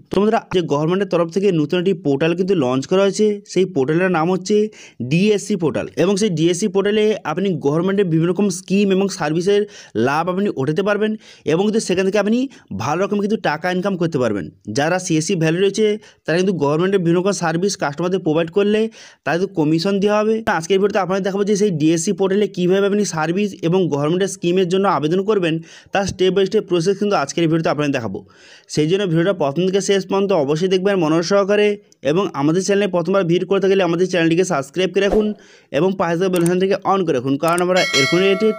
তো বন্ধুরা, যে গভর্নমেন্টের তরফ থেকে নতুন একটি পোর্টাল কিন্তু লঞ্চ করা হয়েছে। সেই পোর্টালের নাম হচ্ছে ডিএসসি পোর্টাল, এবং সেই ডিএসসি পোর্টালে আপনি গভর্নমেন্টের বিভিন্ন রকম স্কিম এবং সার্ভিসের লাভ আপনি উঠাতে পারবেন, এবং কিন্তু সেখান থেকে আপনি ভালো রকম কিন্তু টাকা ইনকাম করতে পারবেন। যারা সিএসসি ভ্যালু রয়েছে তারা কিন্তু গভর্নমেন্টের বিভিন্ন রকম সার্ভিস কাস্টমারদের প্রোভাইড করলে তাদের কিন্তু কমিশন দেওয়া হবে। আজকের ভিডিওতে আপনাদের দেখাবো যে সেই ডিএসসি পোর্টালে কীভাবে আপনি সার্ভিস এবং গভর্নমেন্টের স্কিমের জন্য আবেদন করবেন, তার স্টেপ বাই স্টেপ প্রসেস কিন্তু আজকের ভিডিওতে আপনাদের দেখাবো। সেই জন্য ভিডিওটা প্রথম থেকে শেষ পর্যন্ত অবশ্যই দেখবেন মনোযোগ সহকারে, এবং আমাদের চ্যানেলে প্রথমবার ভিডিও করতে গেলে আমাদের চ্যানেলটিকে সাবস্ক্রাইব করে রাখুন এবং পাশে থাকা বেল আইকনটিকে অন করে রাখুন, কারণ আমরা এরকম রিলেটেড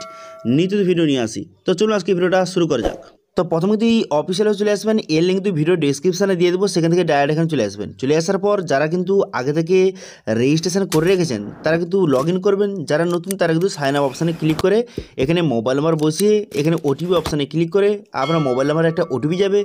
নিত্য ভিডিও নিয়ে আসি। তো চলুন আজকে ভিডিওটা শুরু করা যাক। তো প্রথমে কিন্তু এই অফিসিয়ালে চলে আসবেন, এর লিঙ্ক কিন্তু ভিডিও ডেসক্রিপশানে দিয়ে দেবো, সেখান থেকে ডাইরেক্ট এখানে চলে আসবেন। চলে আসার পর যারা কিন্তু আগে থেকে রেজিস্ট্রেশন করে রেখেছেন তারা কিন্তু লগ ইন করবেন, যারা নতুন তারা কিন্তু সাইন আপ অপশানে ক্লিক করে এখানে মোবাইল নাম্বার বসিয়ে এখানে ওটিপি অপশানে ক্লিক করে আপনার মোবাইল নাম্বারে একটা ওটিপি যাবে,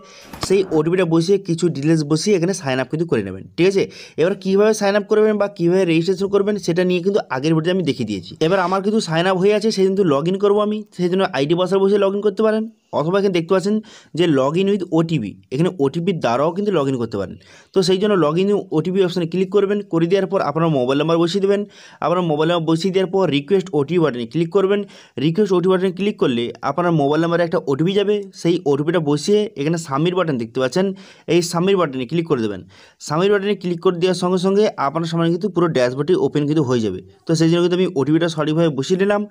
সেই ওটিপিটা বসিয়ে কিছু ডিটেলস বসিয়ে এখানে সাইন আপ কিন্তু করে নেবেন। ঠিক আছে, এবার কীভাবে সাইন আপ করবেন বা কীভাবে রেজিস্ট্রেশন করবেন সেটা নিয়ে কিন্তু আগের ভিডিওতে আমি দেখিয়ে দিয়েছি। এবার আমার কিন্তু সাইন আপ হয়ে আছে, সেই কিন্তু লগ ইন করবো আমি, সেই জন্য আইডি পাসওয়ার্ড বসে লগ ইন করতে পারেন, অথবা এখানে দেখতে পাচ্ছেন যে লগ ইন উইথ ওটিপি, এখানে ওটিপির দ্বারাও কিন্তু লগ ইন করতে পারেন। তো সেই জন্য লগ ইন ওটিপি অপশানে ক্লিক করবেন, করে দেওয়ার পর আপনার মোবাইল নাম্বার বসিয়ে দেবেন। আপনার মোবাইল নাম্বার বসিয়ে দেওয়ার পর রিকোয়েস্ট ওটিপি বাটনে ক্লিক করবেন। রিকোয়েস্ট ওটিপি বাটনে ক্লিক করলে আপনার মোবাইল নাম্বারে একটা ওটিপি যাবে, সেই ওটিপিটা বসিয়ে এখানে সাবমিট বাটন দেখতে পাচ্ছেন, এই সাবমিট বাটনে ক্লিক করে দেবেন। সাবমিট বাটনে ক্লিক করে দেওয়ার সঙ্গে সঙ্গে আপনার সামনে কিন্তু পুরো ড্যাশবোর্ডটি ওপেন কিন্তু হয়ে যাবে। তো সেই জন্য কিন্তু আমি ওটিপিটা সঠিকভাবে বসিয়ে নিলাম।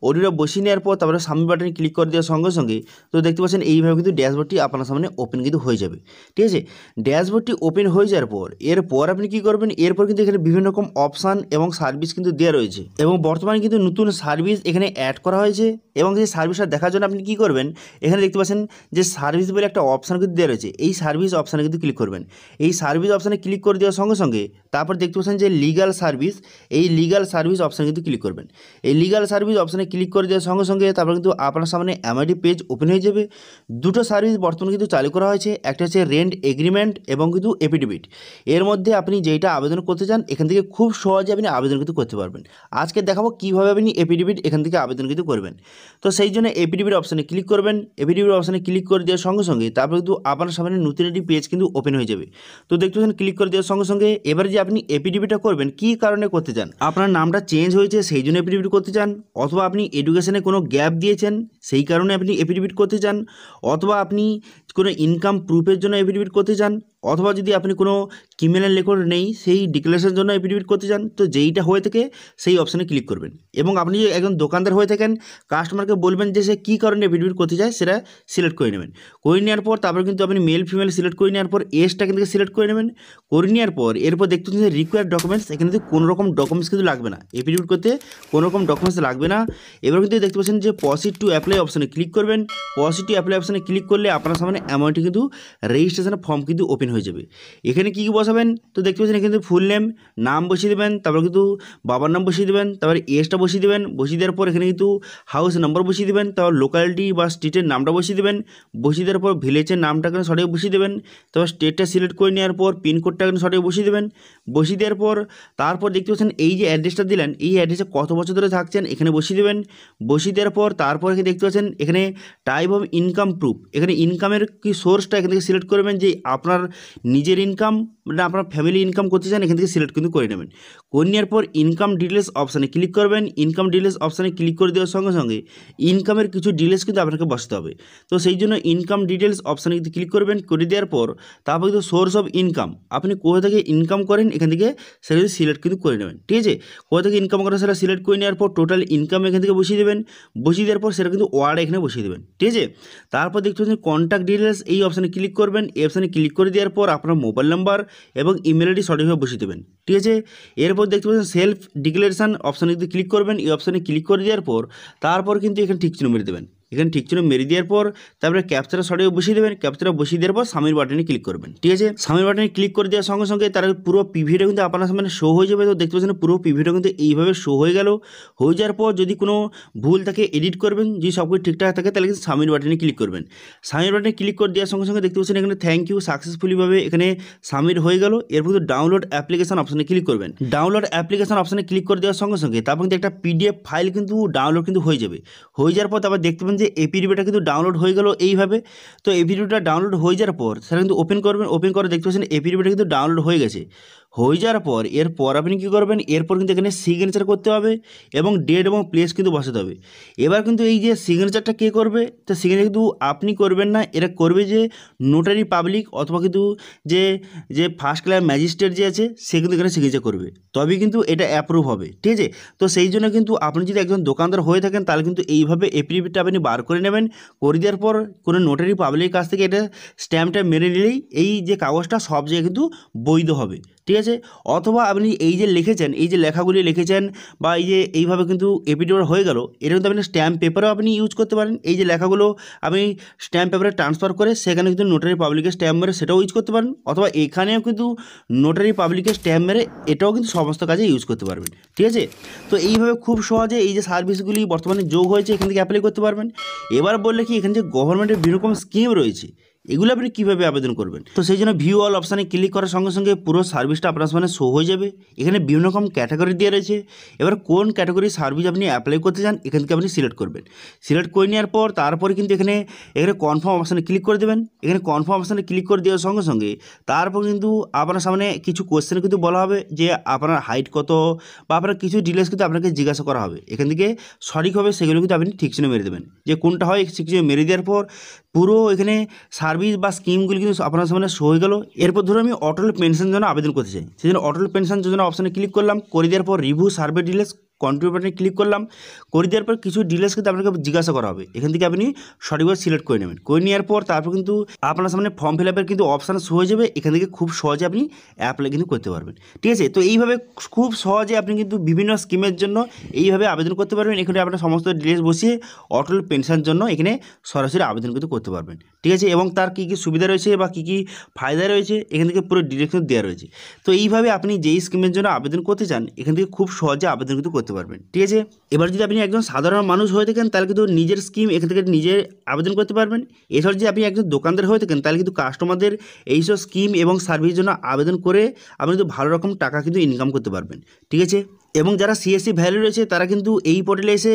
ওটিপিটা বসিয়ে নেওয়ার পর তারপরে সাবমিট বাটনে ক্লিক করে দেওয়ার সঙ্গে সঙ্গে তো দেখতে পাচ্ছেন এইভাবে কিন্তু ড্যাশবোর্ডটি আপনার সামনে ওপেন কিন্তু হয়ে যাবে। ঠিক আছে, ড্যাশবোর্ডটি ওপেন হয়ে যাওয়ার পর এরপর আপনি কী করবেন, এরপর কিন্তু এখানে বিভিন্ন রকম অপশান এবং সার্ভিস কিন্তু দেওয়া রয়েছে, এবং বর্তমানে কিন্তু নতুন সার্ভিস এখানে অ্যাড করা হয়েছে। এবং সেই সার্ভিসটা দেখার জন্য আপনি কী করবেন, এখানে দেখতে পাচ্ছেন যে সার্ভিস বলে একটা অপশান কিন্তু দেওয়া রয়েছে, এই সার্ভিস অপশানে কিন্তু ক্লিক করবেন। এই সার্ভিস অপশানে ক্লিক করে দেওয়ার সঙ্গে সঙ্গে তারপর দেখতে পাচ্ছেন যে লিগাল সার্ভিস, এই লিগাল সার্ভিস অপশানে কিন্তু ক্লিক করবেন। এই লিগাল সার্ভিস অপশানে ক্লিক করে দেওয়ার সঙ্গে সঙ্গে তারপর কিন্তু আপনার সামনে এমআইডি পেজ ওপেন হয়ে যাবে। দুটো সার্ভিস বর্তমানে কিন্তু চালু করা হয়েছে, একটা হচ্ছে রেন্ট এগ্রিমেন্ট এবং কিন্তু এফিডেভিট। এর মধ্যে আপনি যেইটা আবেদন করতে চান এখান থেকে খুব সহজে আপনি আবেদন কিন্তু করতে পারবেন। আজকে দেখাবো কীভাবে আপনি এফিডেভিট এখান থেকে আবেদন কিন্তু করবেন। তো সেই জন্য এফিডেভিট অপশানে ক্লিক করবেন। এফিডেভিট অপশানে ক্লিক করে দেওয়ার সঙ্গে সঙ্গে তারপর কিন্তু আপনার সামনে নতুন একটি পেজ কিন্তু ওপেন হয়ে যাবে। তো দেখতে পাচ্ছেন ক্লিক করে দেওয়ার সঙ্গে সঙ্গে এবারে যে আপনি এফিডেভিটটা করবেন কী কারণে করতে চান, আপনার নামটা চেঞ্জ হয়েছে সেই জন্য এফিডেভিট করতে চান, অথবা আপনি এডুকেশনে কোনো গ্যাপ দিয়েছেন সেই কারণে আপনি এফিডেভিট করতে চান, অথবা আপনি কোনো ইনকাম প্রুফের জন্য এফিডেভিট করতে চান, অথবা যদি আপনি কোনো ক্রিমিনাল রেকর্ড নেই সেই ডিক্লারেশনের জন্য এফিডেভিট করতে চান, তো যেইটা হয়ে থাকে সেই অপশানে ক্লিক করবেন। এবং আপনি যদি একজন দোকানদার হয়ে থাকেন কাস্টমারকে বলবেন যে সে কী কারণে এফিডেভিট করতে চায় সেটা সিলেক্ট করে নেবেন। করে নেওয়ার পর তারপর কিন্তু আপনি মেল ফিমেল সিলেক্ট করে নেওয়ার পর এজটা কিন্তু সিলেক্ট করে নেবেন। করে নেওয়ার পর এরপর দেখতে পাচ্ছেন যে রিকোয়ার্ড ডকুমেন্টস, এখানে কিন্তু কোনো রকম ডকুমেন্টস কিন্তু লাগবে না, এফিডেভিট করতে কোনো রকম ডকুমেন্টস লাগবে না। এবার কিন্তু দেখতে পাচ্ছেন যে প্রসিড টু অ্যাপ্লাই অপশানে ক্লিক করবেন। প্রসিড টু অ্যাপ্লাই অপশানে ক্লিক করলে আপনার সামনে অ্যামাউন্টটি কিন্তু রেজিস্ট্রেশনের ফর্ম কিন্তু ওপেন হয়ে যাবে। এখানে কী কী বসাবেন, তো দেখতে পাচ্ছেন এখানে ফুল নেম নাম বসিয়ে দেবেন, তারপর কিন্তু বাবার নাম বসিয়ে দেবেন, তারপরে এজটা বসিয়ে দেবেন। বসিয়ে দেওয়ার পর এখানে কিন্তু হাউস নাম্বার বসিয়ে দেবেন, তারপর লোকালিটি বা স্টেটের নামটা বসিয়ে দেবেন। বসিয়ে দেওয়ার পর ভিলেজের নামটা কিন্তু সঠিক বসিয়ে দেবেন। তারপর স্টেটটা সিলেক্ট করে নেওয়ার পর পিনকোডটা কিন্তু সঠিক বসিয়ে দেবেন। বসিয়ে দেওয়ার পর তারপর দেখতে পাচ্ছেন এই যে অ্যাড্রেসটা দিলেন এই অ্যাড্রেসে কত বছর ধরে থাকছেন এখানে বসিয়ে দেবেন। বসিয়ে দেওয়ার পর তারপর এখানে দেখতে পাচ্ছেন এখানে টাইপ অফ ইনকাম প্রুফ, এখানে ইনকামের কি সোর্সটা এখান থেকে সিলেক্ট করবেন, যে আপনার নিজের ইনকাম মানে আপনার ফ্যামিলি ইনকাম করতে চান এখান থেকে সিলেক্ট কিন্তু করে নেবেন। করে নেওয়ার পর ইনকাম ডিটেলস অপশানে ক্লিক করবেন। ইনকাম ডিটেলস অপশানে ক্লিক করে দেওয়ার সঙ্গে সঙ্গে ইনকামের কিছু ডিটেলস কিন্তু আপনাকে বসাতে হবে। তো সেই জন্য ইনকাম ডিটেলস অপশানে কিন্তু ক্লিক করবেন। করে দেওয়ার পর তারপর কিন্তু সোর্স অফ ইনকাম, আপনি কোথা থেকে ইনকাম করেন এখান থেকে সেটা কিন্তু সিলেক্ট কিন্তু করে নেবেন। ঠিক আছে, কোথা থেকে ইনকাম করেন সেটা সিলেক্ট করে নেওয়ার পর টোটাল ইনকাম এখান থেকে বসিয়ে দেবেন। বসিয়ে দেওয়ার পর সেটা কিন্তু ওয়ার্ড এখানে বসিয়ে দেবেন। ঠিক আছে, তারপর দেখতে পাচ্ছেন কন্ট্যাক্ট ডিটেলস এই অপশানে ক্লিক করবেন। এই অপশানে ক্লিক করে দেওয়ার পর আপনার মোবাইল নাম্বার এবং ইমেল আইডি সঠিকভাবে বসিয়ে দেবেন। ঠিক আছে, এরপর দেখতে পাচ্ছেন সেলফ ডিক্লারেশন অপশানে কিন্তু ক্লিক করবেন। এই অপশানে ক্লিক করে দেওয়ার পর তারপর কিন্তু এখানে ঠিক চিহ্ন মেরে দেবেন। এখানে ঠিক চিহ্ন মেরে দেওয়ার পর তারপরে ক্যাপচাটা সঠিক বসিয়ে দেবেন। ক্যাপচাটা বসিয়ে দেওয়ার পর সাবমিট বাটনে ক্লিক করবেন। ঠিক আছে, সাবমিট বাটনে ক্লিক করে দেওয়ার সঙ্গে সঙ্গে তার পুরো পিভিটা কিন্তু আপনার সামনে শো হয়ে যাবে। তো দেখতে পাচ্ছেন পুরো পিভিটা কিন্তু এইভাবে শো হয়ে গেল। হয়ে যাওয়ার পর যদি কোনো ভুল থাকে এডিট করবেন, যদি সব কিছু ঠিকঠাক থাকে তাহলে কিন্তু সাবমিট বাটনে ক্লিক করবেন। সাবমিট বাটনে ক্লিক করে দেওয়ার সঙ্গে সঙ্গে দেখতে পাচ্ছেন এখানে থ্যাংক ইউ সাকসেসফুলিভাবে এখানে সাবমিট হয়ে গেল। এরপর কিন্তু ডাউনলোড অ্যাপ্লিকেশন অপশানে ক্লিক করবেন। ডাউনলোড অ্যাপ্লিকেশন অপশানে ক্লিক করে দেওয়ার সঙ্গে সঙ্গে তারপর কিন্তু একটা পিডিএফ ফাইল কিন্তু ডাউনলোড কিন্তু হয়ে যাবে। হয়ে যাওয়ার পর তারপর দেখতে পাবেন যে এপিডিবিটা কিন্তু ডাউনলোড হয়ে গেল এইভাবে। তো এপিডিবিটা ডাউনলোড হয়ে যাওয়ার পর সেটা কিন্তু ওপেন করবেন, ওপেন করে দেখতে পাচ্ছেন এপিডিবিটা কিন্তু ডাউনলোড হয়ে গেছে। হয়ে যাওয়ার পর এরপর আপনি কী করবেন, এরপর কিন্তু এখানে সিগনেচার করতে হবে এবং ডেট এবং প্লেস কিন্তু বসাতে হবে। এবার কিন্তু এই যে সিগনেচারটা কে করবে, তো সিগনেচার কিন্তু আপনি করবেন না, এটা করবে যে নোটারি পাবলিক অথবা কিন্তু যে যে ফার্স্ট ক্লাস ম্যাজিস্ট্রেট যে আছে সে কিন্তু এখানে সিগনেচার করবে, তবেই কিন্তু এটা অ্যাপ্রুভ হবে। ঠিক আছে, তো সেই জন্য কিন্তু আপনি যদি একজন দোকানদার হয়ে থাকেন তাহলে কিন্তু এইভাবে এপিডিবিটা আপনি বার করে নেবেন। করে দেওয়ার পর কোনো নোটারি পাবলিকের কাছ থেকে এটা স্ট্যাম্পটা মেরে নিলেই এই যে কাগজটা সব জায়গায় কিন্তু বৈধ হবে। ঠিক আছে, অথবা আপনি এই যে লিখেছেন, এই যে লেখাগুলি লিখেছেন বা এই যে এইভাবে কিন্তু এপিডিবিট হয়ে গেল, এটা কিন্তু আপনি স্ট্যাম্প পেপারও আপনি ইউজ করতে পারেন। এই যে লেখাগুলো আপনি স্ট্যাম্প পেপারে ট্রান্সফার করে সেখানে কিন্তু নোটারি পাবলিকের স্ট্যাম্প মেরে সেটাও ইউজ করতে পারেন, অথবা এখানেও কিন্তু নোটারি পাবলিকের স্ট্যাম্প মেরে এটাও কিন্তু সমস্ত কাজে ইউজ করতে পারবেন। ঠিক আছে, তো এইভাবে খুব সহজে এই যে সার্ভিসগুলি বর্তমানে যোগ হয়েছে এখান থেকে অ্যাপ্লাই করতে পারবেন। এবার বললে কি এখানে যে গভর্নমেন্টের বিভিন্ন রকম স্কিম রয়েছে এগুলো আপনি কীভাবে আবেদন করবেন, তো সেই জন্য ভিউ অল অপশানে ক্লিক করার সঙ্গে সঙ্গে পুরো সার্ভিসটা আপনার সামনে শো হয়ে যাবে। এখানে বিভিন্ন রকম ক্যাটাগরি দিয়ে রয়েছে। এবার কোন ক্যাটাগরির সার্ভিস আপনি অ্যাপ্লাই করতে চান এখান থেকে আপনি সিলেক্ট করবেন। সিলেক্ট করে নেওয়ার পর তারপরে কিন্তু এখানে কনফার্ম অপশানে ক্লিক করে দেবেন। এখানে কনফার্ম অপশানে ক্লিক করে দেওয়ার সঙ্গে সঙ্গে তারপর কিন্তু আপনার সামনে কিছু কোয়েশ্চেন কিন্তু বলা হবে যে আপনার হাইট কত বা আপনার কিছু ডিটেলস কিন্তু আপনাকে জিজ্ঞাসা করা হবে। এখান থেকে সঠিকভাবে সেগুলো কিন্তু আপনি ঠিক চিহ্ন মেরে দেবেন, যে কোনটা হয় ঠিক চিহ্ন মেরে দেওয়ার পর পুরো এখানে সার্ভিস বা স্কিমগুলি কিন্তু আপনার সামনে শো হয়ে গেল। এরপর ধরুন আমি অটল পেনশন জন্য আবেদন করতে চাই, সেই জন্য অটল পেনশন যোজনা অপশানে ক্লিক করলাম। করে দেওয়ার পর রিভিউ সার্ভে ডিটেলস কন্টিনিউ বাটনে ক্লিক করলাম। করে দেওয়ার পর কিছু ডিটেলস কিন্তু আপনাকে জিজ্ঞাসা করা হবে, এখান থেকে আপনি সঠিকভাবে সিলেক্ট করে নেবেন। করে নেওয়ার পর তারপর কিন্তু আপনার সামনে ফর্ম ফিল আপের কিন্তু অপশান শো হয়ে যাবে। এখান থেকে খুব সহজে আপনি অ্যাপ্লাই কিন্তু করতে পারবেন। ঠিক আছে, তো এইভাবে খুব সহজে আপনি কিন্তু বিভিন্ন স্কিমের জন্য এইভাবে আবেদন করতে পারবেন। এখানে আপনার সমস্ত ডিটেলস বসিয়ে অটল পেনশন জন্য এখানে সরাসরি আবেদন কিন্তু করতে পারবেন। ঠিক আছে, এবং তার কী কী সুবিধা রয়েছে বা কী কী ফায়দা রয়েছে এখান থেকে পুরো ডিরেকশন দেওয়া রয়েছে। তো এইভাবে আপনি যেই স্কিমের জন্য আবেদন করতে চান এখান থেকে খুব সহজে আবেদন কিন্তু করতে পারবেন। ঠিক আছে, এবার যদি আপনি একজন সাধারণ মানুষ হয়ে থাকেন তাহলে কিন্তু নিজের স্কিম এখান থেকে নিজে আবেদন করতে পারবেন। এছাড়া যদি আপনি একজন দোকানদার হয়ে থাকেন তাহলে কিন্তু কাস্টমারদের এইসব স্কিম এবং সার্ভিসের জন্য আবেদন করে আপনি কিন্তু ভালো রকম টাকা কিন্তু ইনকাম করতে পারবেন। ঠিক আছে, এবং যারা সিএসসি ভ্যালু রয়েছে তারা কিন্তু এই পোর্টালে এসে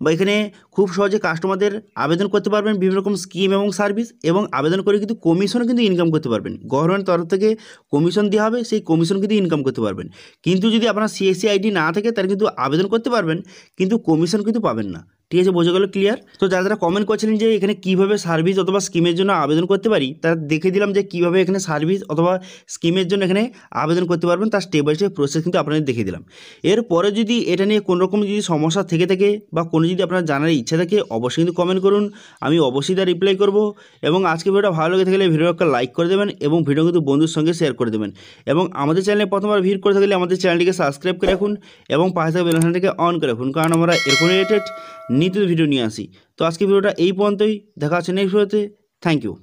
বা এখানে খুব সহজে কাস্টমারদের আবেদন করতে পারবেন বিভিন্ন রকম স্কিম এবং সার্ভিস, এবং আবেদন করে কিন্তু কমিশনও কিন্তু ইনকাম করতে পারবেন। গভর্নমেন্ট তরফ থেকে কমিশন দেওয়া হবে, সেই কমিশন কিন্তু ইনকাম করতে পারবেন। কিন্তু যদি আপনার সিএসসি আইডি না থাকে তাহলে কিন্তু আবেদন করতে পারবেন কিন্তু কমিশন কিন্তু পাবেন না। ঠিক আছে, বোঝা গেল ক্লিয়ার? তো যারা যারা কমেন্ট করছিলেন যে এখানে কীভাবে সার্ভিস অথবা স্কিমের জন্য আবেদন করতে পারি, তারা দেখে দিলাম যে কীভাবে এখানে সার্ভিস অথবা স্কিমের জন্য এখানে আবেদন করতে পারবেন, তার স্টেপ বাই স্টেপ প্রসেস কিন্তু আপনাদের দেখিয়ে দিলাম। এরপরে যদি এটা নিয়ে কোনো রকম যদি সমস্যা থেকে থাকে বা কোনো যদি আপনার জানার ইচ্ছা থাকে অবশ্যই কিন্তু কমেন্ট করুন, আমি অবশ্যই তার রিপ্লাই করব। এবং আজকে ভিডিওটা ভালো লেগে থাকলে ভিডিও একটা লাইক করে দেবেন এবং ভিডিও কিন্তু বন্ধুর সঙ্গে শেয়ার করে দেবেন। এবং আমাদের চ্যানেলে প্রথমবার ভিজিট করে থাকলে আমাদের চ্যানেলটিকে সাবস্ক্রাইব করে রাখুন এবং পাশে থাকা বেল আইকনটিকে অন করে রাখুন, কারণ আমরা এরকম রিলেটেড নিত্য ভিডিও নিয়ে আসি। তো আজকে ভিডিওটা এই পর্যন্তই, দেখা হচ্ছে নেক্সট ভিডিওতে। Thank you.